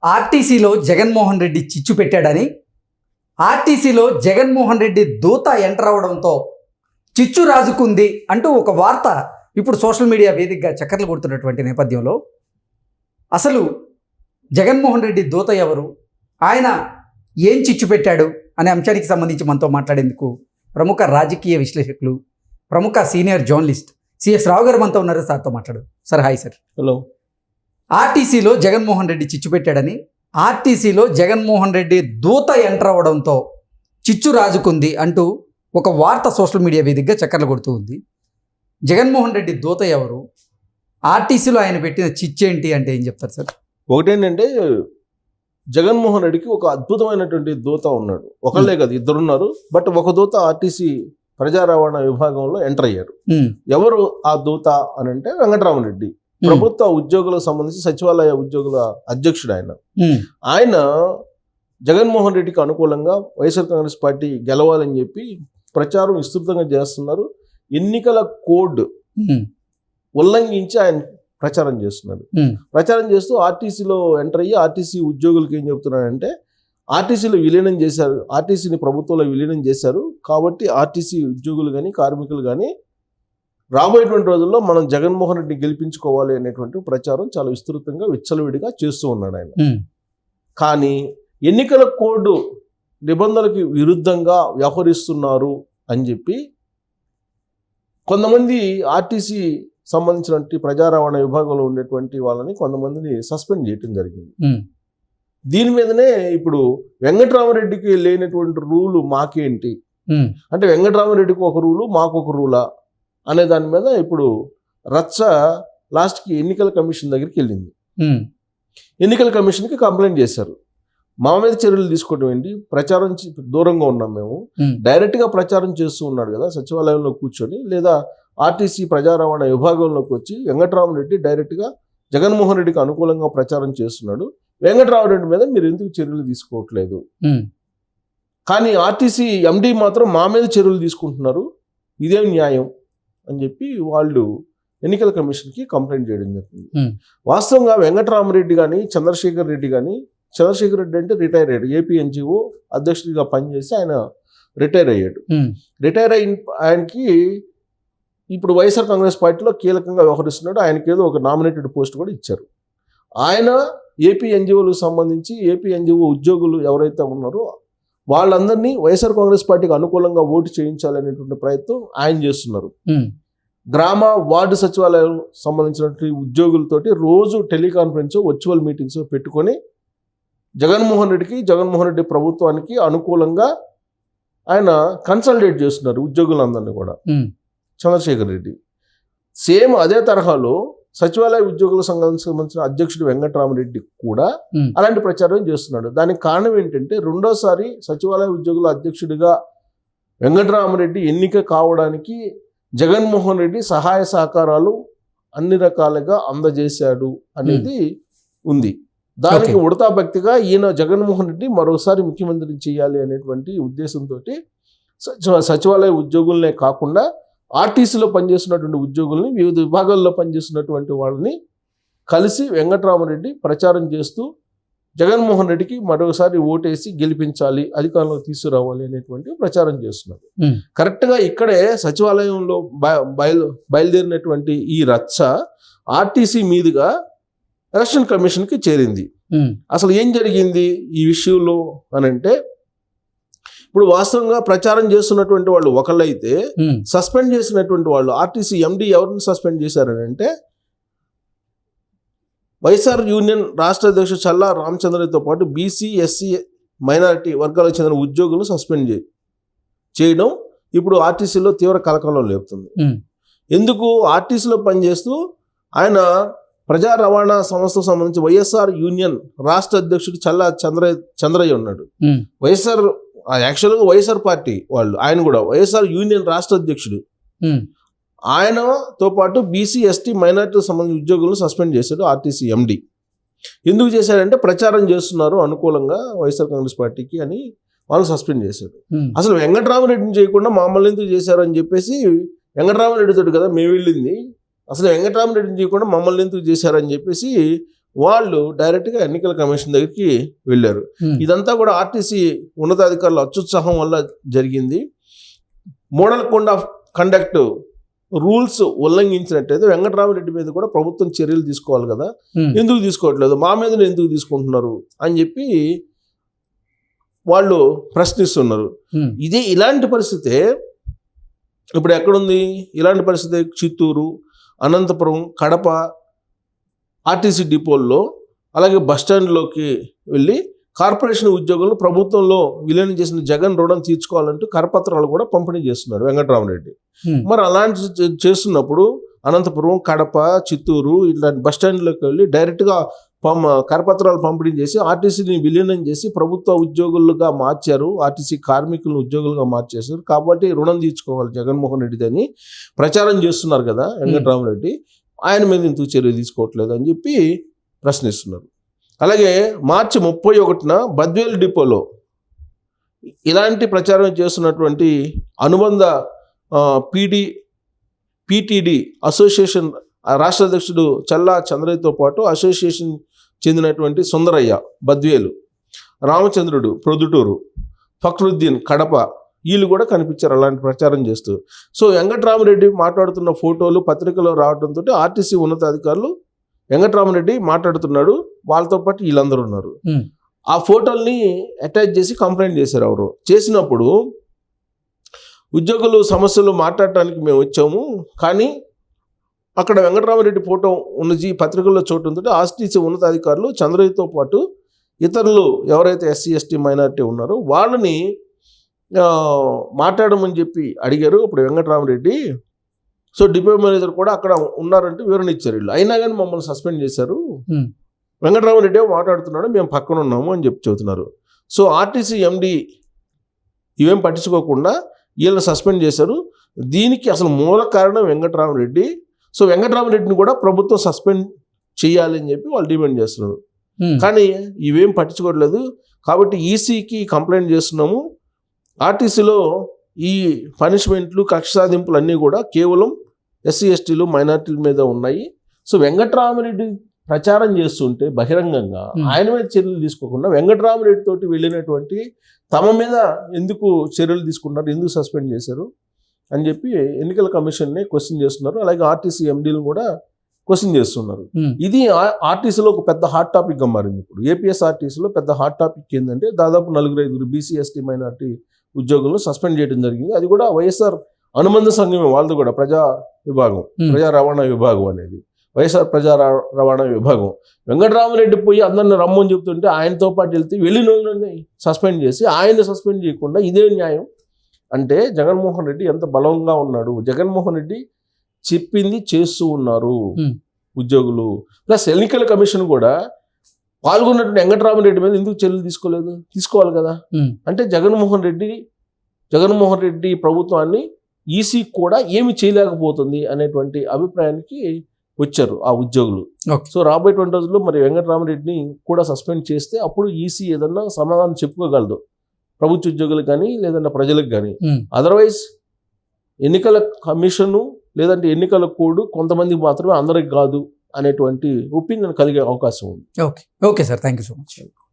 ఆర్టీసీలో జగన్మోహన్ రెడ్డి చిచ్చు పెట్టాడని, ఆర్టీసీలో జగన్మోహన్ రెడ్డి దూత ఎంటర్ అవడంతో చిచ్చు రాజుకుంది అంటూ ఒక వార్త ఇప్పుడు సోషల్ మీడియా వేదికగా చక్కర్లు కొడుతున్నటువంటి నేపథ్యంలో అసలు జగన్మోహన్ రెడ్డి దూత ఎవరు, ఆయన ఏం చిచ్చు పెట్టాడు అనే అంశానికి సంబంధించి మనతో మాట్లాడేందుకు ప్రముఖ రాజకీయ విశ్లేషకులు, ప్రముఖ సీనియర్ జర్నలిస్ట్ సిఎస్ రావు గారు మనతో ఉన్నారు. సార్తో మాట్లాడు. Sir, hi sir. హలో. ఆర్టీసీలో జగన్మోహన్ రెడ్డి చిచ్చు పెట్టాడని, ఆర్టీసీలో జగన్మోహన్ రెడ్డి దూత ఎంటర్ అవ్వడంతో చిచ్చు రాజుకుంది అంటూ ఒక వార్త సోషల్ మీడియా వేదికగా చక్కర్లు కొడుతూ ఉంది. జగన్మోహన్ రెడ్డి దూత ఎవరు, ఆర్టీసీలో ఆయన పెట్టిన చిచ్చు ఏంటి అంటే ఏం చెప్తారు సార్? ఒకటేంటంటే జగన్మోహన్ రెడ్డికి ఒక అద్భుతమైనటువంటి దూత ఉన్నాడు. ఒకళ్ళే కదా, ఇద్దరున్నారు. బట్ ఒక దూత ఆర్టీసీ ప్రజా రవాణా విభాగంలో ఎంటర్ అయ్యారు. ఎవరు ఆ దూత అని అంటే వెంకటరామరెడ్డి, ప్రభుత్వ ఉద్యోగులకు సంబంధించి సచివాలయ ఉద్యోగుల అధ్యక్షుడు ఆయన. ఆయన జగన్మోహన్ రెడ్డికి అనుకూలంగా వైఎస్ఆర్ కాంగ్రెస్ పార్టీ గెలవాలని చెప్పి ప్రచారం విస్తృతంగా చేస్తున్నారు. ఎన్నికల కోడ్ ఉల్లంఘించి ఆయన ప్రచారం చేస్తున్నారు. ప్రచారం చేస్తూ ఆర్టీసీలో ఎంటర్ అయ్యి ఆర్టీసీ ఉద్యోగులకి ఏం చెప్తున్నాడంటే, ఆర్టీసీలో విలీనం చేశారు, ఆర్టీసీని ప్రభుత్వంలో విలీనం చేశారు కాబట్టి ఆర్టీసీ ఉద్యోగులు కానీ కార్మికులు కానీ రాబోయేటువంటి రోజుల్లో మనం జగన్మోహన్ రెడ్డిని గెలిపించుకోవాలి అనేటువంటి ప్రచారం చాలా విస్తృతంగా విచ్చలవిడిగా చేస్తూ ఉన్నాడు ఆయన. కానీ ఎన్నికల కోడ్ నిబంధనలకు విరుద్ధంగా వ్యవహరిస్తున్నారు అని చెప్పి కొంతమంది ఆర్టీసీ సంబంధించినటువంటి ప్రజా రవాణా విభాగంలో ఉండేటువంటి వాళ్ళని కొంతమందిని సస్పెండ్ చేయడం జరిగింది. దీని మీదనే ఇప్పుడు వెంకటరామరెడ్డికి లేనటువంటి రూలు మాకేంటి అంటే, వెంకటరామరెడ్డికి ఒక రూలు మాకు ఒక రూలా అనే దాని మీద ఇప్పుడు రచ్చ లాస్ట్కి ఎన్నికల కమిషన్ దగ్గరికి వెళ్ళింది. ఎన్నికల కమిషన్కి కంప్లైంట్ చేశారు. మా మీద చర్యలు తీసుకోవడం ఏంటి, ప్రచారం దూరంగా ఉన్నాం మేము, డైరెక్ట్గా ప్రచారం చేస్తూ ఉన్నాడు కదా సచివాలయంలో కూర్చొని, లేదా ఆర్టీసీ ప్రజా రవాణా విభాగంలోకి వచ్చి వెంకటరామరెడ్డి డైరెక్ట్గా జగన్మోహన్ రెడ్డికి అనుకూలంగా ప్రచారం చేస్తున్నాడు, వెంకటరామరెడ్డి మీద మీరు ఎందుకు చర్యలు తీసుకోవట్లేదు, కానీ ఆర్టీసీ ఎండీ మాత్రం మా మీద చర్యలు తీసుకుంటున్నారు, ఇదేం న్యాయం అని చెప్పి వాళ్ళు ఎన్నికల కమిషన్కి కంప్లైంట్ చేయడం జరిగింది. వాస్తవంగా వెంకటరామరెడ్డి కానీ చంద్రశేఖర్ రెడ్డి కానీ, చంద్రశేఖర్ రెడ్డి అంటే రిటైర్ అయ్యాడు, ఏపీ ఎన్జిఓ అధ్యక్షుడిగా పనిచేసి ఆయన రిటైర్ అయ్యాడు. రిటైర్ అయిన ఆయనకి ఇప్పుడు వైఎస్ఆర్ కాంగ్రెస్ పార్టీలో కీలకంగా వ్యవహరిస్తున్నాడు. ఆయనకి ఏదో ఒక నామినేటెడ్ పోస్ట్ కూడా ఇచ్చారు. ఆయన ఏపీ ఎన్జిఓలకు సంబంధించి ఏపీ ఎన్జిఓ ఉద్యోగులు ఎవరైతే ఉన్నారో వాళ్ళందరినీ వైఎస్ఆర్ కాంగ్రెస్ పార్టీకి అనుకూలంగా ఓటు చేయించాలనేటువంటి ప్రయత్నం ఆయన చేస్తున్నారు. గ్రామ వార్డు సచివాలయం సంబంధించినటువంటి ఉద్యోగులతోటి రోజు టెలికాన్ఫరెన్స్, వర్చువల్ మీటింగ్స్ పెట్టుకొని జగన్మోహన్ రెడ్డికి, జగన్మోహన్ రెడ్డి ప్రభుత్వానికి అనుకూలంగా ఆయన కన్సల్టేట్ చేస్తున్నారు ఉద్యోగులందరినీ కూడా. చంద్రశేఖర్ రెడ్డి సేమ్ అదే తరహాలో సచివాలయ ఉద్యోగుల సంఘానికి సంబంధించిన అధ్యక్షుడు వెంకటరామరెడ్డి కూడా అలాంటి ప్రచారం చేస్తున్నాడు. దానికి కారణం ఏంటంటే, రెండోసారి సచివాలయ ఉద్యోగుల అధ్యక్షుడిగా వెంకటరామరెడ్డి ఎన్నిక కావడానికి జగన్మోహన్ రెడ్డి సహాయ సహకారాలు అన్ని రకాలుగా అందజేశాడు అనేది ఉంది. దానికి ఉడతా భక్తిగా ఈయన జగన్మోహన్ రెడ్డి మరోసారి ముఖ్యమంత్రి చేయాలి అనేటువంటి ఉద్దేశంతో సచివాలయ ఉద్యోగులనే కాకుండా ఆర్టీసీలో పనిచేస్తున్నటువంటి ఉద్యోగుల్ని, వివిధ విభాగాల్లో పనిచేస్తున్నటువంటి వాళ్ళని కలిసి వెంకటరామరెడ్డి ప్రచారం చేస్తూ జగన్మోహన్ రెడ్డికి మరోసారి ఓటేసి గెలిపించాలి, అధికారంలో తీసుకురావాలి అనేటువంటి ప్రచారం చేస్తున్నారు. కరెక్ట్గా ఇక్కడే సచివాలయంలో బయలుదేరినటువంటి ఈ రచ్చ ఆర్టీసీ మీదుగా ఎలక్షన్ కమిషన్కి చేరింది. అసలు ఏం జరిగింది ఈ విషయంలో అని అంటే, ఇప్పుడు వాస్తవంగా ప్రచారం చేస్తున్నటువంటి వాళ్ళు ఒకళ్ళైతే సస్పెండ్ చేసినటువంటి వాళ్ళు ఆర్టీసీ ఎండీ ఎవరిని సస్పెండ్ చేశారని అంటే, వైఎస్ఆర్ యూనియన్ రాష్ట్ర అధ్యక్షుడు చల్లా రామచంద్రతో పాటు బీసీ, ఎస్సీ, మైనారిటీ వర్గాలకు చెందిన ఉద్యోగులను సస్పెండ్ చేయడం ఇప్పుడు ఆర్టీసీలో తీవ్ర కలకలం లేపుతుంది. ఎందుకు? ఆర్టీసీలో పనిచేస్తూ ఆయన ప్రజా రవాణా సంస్థకు సంబంధించి వైఎస్ఆర్ యూనియన్ రాష్ట్ర అధ్యక్షుడు చల్లా చంద్రయ్య ఉన్నాడు. యాక్చువల్గా వైఎస్ఆర్ పార్టీ వాళ్ళు, ఆయన కూడా వైఎస్ఆర్ యూనియన్ రాష్ట్ర అధ్యక్షుడు. ఆయనతో పాటు బీసీ, ఎస్టీ, మైనారిటీకి సంబంధించిన ఉద్యోగులను సస్పెండ్ చేశాడు ఆర్టీసీ ఎండీ. ఎందుకు చేశాడంటే, ప్రచారం చేస్తున్నారు అనుకూలంగా వైఎస్ఆర్ కాంగ్రెస్ పార్టీకి అని వాళ్ళు సస్పెండ్ చేశాడు. అసలు వెంకటరామరెడ్డిని చేయకుండా మమ్మల్ని ఎందుకు చేశారు అని చెప్పేసి, వెంకటరామరెడ్డితో కదా మేము వెళ్ళింది, అసలు వెంకటరామరెడ్డిని చేయకుండా మమ్మల్ని ఎందుకు చేశారని చెప్పేసి వాళ్ళు డైరెక్ట్గా ఎన్నికల కమిషన్ దగ్గరికి వెళ్ళారు. ఇదంతా కూడా ఆర్టీసీ ఉన్నతాధికారుల అత్యుత్సాహం వల్ల జరిగింది. Model code of conduct rules ఉల్లంఘించినట్టయితే వెంకటరామరెడ్డి మీద కూడా ప్రభుత్వం చర్యలు తీసుకోవాలి కదా, ఎందుకు తీసుకోవట్లేదు, మా మీద ఎందుకు తీసుకుంటున్నారు అని చెప్పి వాళ్ళు ప్రశ్నిస్తున్నారు. ఇలాంటి పరిస్థితే ఇప్పుడు ఎక్కడుంది? ఇలాంటి పరిస్థితి చిత్తూరు, అనంతపురం, కడప ఆర్టీసీ డిపోల్లో, అలాగే బస్టాండ్లోకి వెళ్ళి కార్పొరేషన్ ఉద్యోగులు ప్రభుత్వంలో విలీనం చేసిన జగన్ రుణం తీర్చుకోవాలంటూ కరపత్రాలు కూడా పంపిణీ చేస్తున్నారు వెంకటరామరెడ్డి. మరి అలాంటి చేస్తున్నప్పుడు అనంతపురం, కడప, చిత్తూరు ఇలాంటి బస్టాండ్లోకి వెళ్ళి డైరెక్ట్గా కరపత్రాలు పంపిణీ చేసి ఆర్టీసీని విలీనం చేసి ప్రభుత్వ ఉద్యోగులుగా మార్చారు, ఆర్టీసీ కార్మికులను ఉద్యోగులుగా మార్చేశారు, కాబట్టి రుణం తీర్చుకోవాలి జగన్మోహన్ రెడ్డి అని ప్రచారం చేస్తున్నారు కదా వెంకటరామరెడ్డి. ఆయన మీద ఎందుకు చర్య తీసుకోవట్లేదు అని చెప్పి ప్రశ్నిస్తున్నారు. అలాగే మార్చి 31న బద్వేలు డిపోలో ఇలాంటి ప్రచారం చేస్తున్నటువంటి అనుబంధ పీటీడీ అసోసియేషన్ రాష్ట్ర అధ్యక్షుడు చల్లా చంద్రయ్యతో పాటు అసోసియేషన్ చెందినటువంటి సుందరయ్య బద్వేలు, రామచంద్రుడు ప్రొద్దుటూరు, ఫక్రుద్దీన్ కడప, వీళ్ళు కూడా కనిపించారు అలాంటి ప్రచారం చేస్తూ. సో వెంకటరామరెడ్డి మాట్లాడుతున్న ఫోటోలు పత్రికలో రావడంతో ఆర్టీసీ ఉన్నతాధికారులు వెంకటరామరెడ్డి మాట్లాడుతున్నాడు, వాళ్ళతో పాటు వీళ్ళందరూ ఉన్నారు, ఆ ఫోటోల్ని అటాచ్ చేసి కంప్లైంట్ చేశారు. ఎవరు చేసినప్పుడు ఉద్యోగులు సమస్యలు మాట్లాడటానికి మేము వచ్చాము, కానీ అక్కడ వెంకటరామరెడ్డి ఫోటో ఉన్నది పత్రికల్లో చూడటంతో ఆర్టీసీ ఉన్నతాధికారులు చంద్రయ్యతో పాటు ఇతరులు ఎవరైతే ఎస్సీ ఎస్టీ మైనారిటీ ఉన్నారో వాళ్ళని మాట్లాడమని చెప్పి అడిగారు. అప్పుడు వెంకటరామరెడ్డి సో డిపో మేనేజర్ కూడా అక్కడ ఉన్నారంటే వివరణ ఇచ్చారు. వీళ్ళు అయినా కానీ మమ్మల్ని సస్పెండ్ చేశారు, వెంకటరామరెడ్డి మాట్లాడుతున్నాడు, మేము పక్కన ఉన్నాము అని చెప్పి చెబుతున్నారు. సో ఆర్టీసీ ఎండి ఇవేం పట్టించుకోకుండా వీళ్ళని సస్పెండ్ చేశారు. దీనికి అసలు మూల కారణం వెంకటరామరెడ్డి. సో వెంకటరామరెడ్డిని కూడా ప్రభుత్వం సస్పెండ్ చేయాలని చెప్పి వాళ్ళు డిమాండ్ చేస్తున్నారు. కానీ ఇవేం పట్టించుకోవట్లేదు. కాబట్టి ఈసీకి కంప్లైంట్ చేస్తున్నాము. ఆర్టీసీలో ఈ పనిష్మెంట్లు, కక్ష సాధింపులు అన్నీ కూడా కేవలం ఎస్సీ ఎస్టీలు మైనార్టీల మీద ఉన్నాయి. సో వెంకటరామరెడ్డి ప్రచారం చేస్తుంటే బహిరంగంగా ఆయన మీద చర్యలు తీసుకోకుండా వెంకటరామరెడ్డి తోటి వెళ్ళినటువంటి తమ మీద ఎందుకు చర్యలు తీసుకున్నారు, ఎందుకు సస్పెండ్ చేశారు అని చెప్పి ఎన్నికల కమిషన్ని క్వశ్చన్ చేస్తున్నారు. అలాగే ఆర్టీసీ ఎండీలు కూడా క్వశ్చన్ చేస్తున్నారు. ఇది ఆర్టీసీలో ఒక పెద్ద హాట్ టాపిక్గా మారింది. ఇప్పుడు ఏపీఎస్ఆర్టీసీలో పెద్ద హాట్ టాపిక్ ఏంటంటే దాదాపు 4-5 బీసీ ఎస్టీ మైనార్టీ ఉద్యోగులను సస్పెండ్ చేయడం జరిగింది. అది కూడా వైఎస్ఆర్ అనుబంధ సంఘమే, వాళ్ళది కూడా ప్రజా విభాగం, ప్రజా రవాణా విభాగం అనేది వైఎస్ఆర్ ప్రజా రవాణా విభాగం. వెంకటరామరెడ్డి పోయి అందరిని రమ్మని చెప్తుంటే ఆయనతో పాటు వెళ్తే వెళ్ళిన వాళ్ళని సస్పెండ్ చేసి ఆయన సస్పెండ్ చేయకుండా ఇదే న్యాయం అంటే జగన్మోహన్ రెడ్డి ఎంత బలంగా ఉన్నాడు. జగన్మోహన్ రెడ్డి చెప్పింది చేస్తూ ఉన్నారు ఉద్యోగులు. ప్లస్ ఎన్నికల కమిషన్ కూడా పాల్గొన్నటువంటి వెంకటరామరెడ్డి మీద ఎందుకు చర్యలు తీసుకోలేదు? తీసుకోవాలి కదా. అంటే జగన్మోహన్ రెడ్డి ప్రభుత్వాన్ని ఈసీ కూడా ఏమి చేయలేకపోతుంది అనేటువంటి అభిప్రాయానికి వచ్చారు ఆ ఉద్యోగులు. సో రాబోయేటువంటి రోజుల్లో మరి వెంకటరామరెడ్డిని కూడా సస్పెండ్ చేస్తే అప్పుడు ఈసీ ఏదన్నా సమాధానం చెప్పుకోగలదు ప్రభుత్వ ఉద్యోగులకు కానీ లేదంటే ప్రజలకు కానీ. అదర్వైజ్ ఎన్నికల కమిషను లేదంటే ఎన్నికల కోడ్ కొంతమందికి మాత్రమే, అందరికి కాదు అనేటువంటి ఒపీనియన్ కలిగే అవకాశం ఉంది. Okay sir, thank you so much.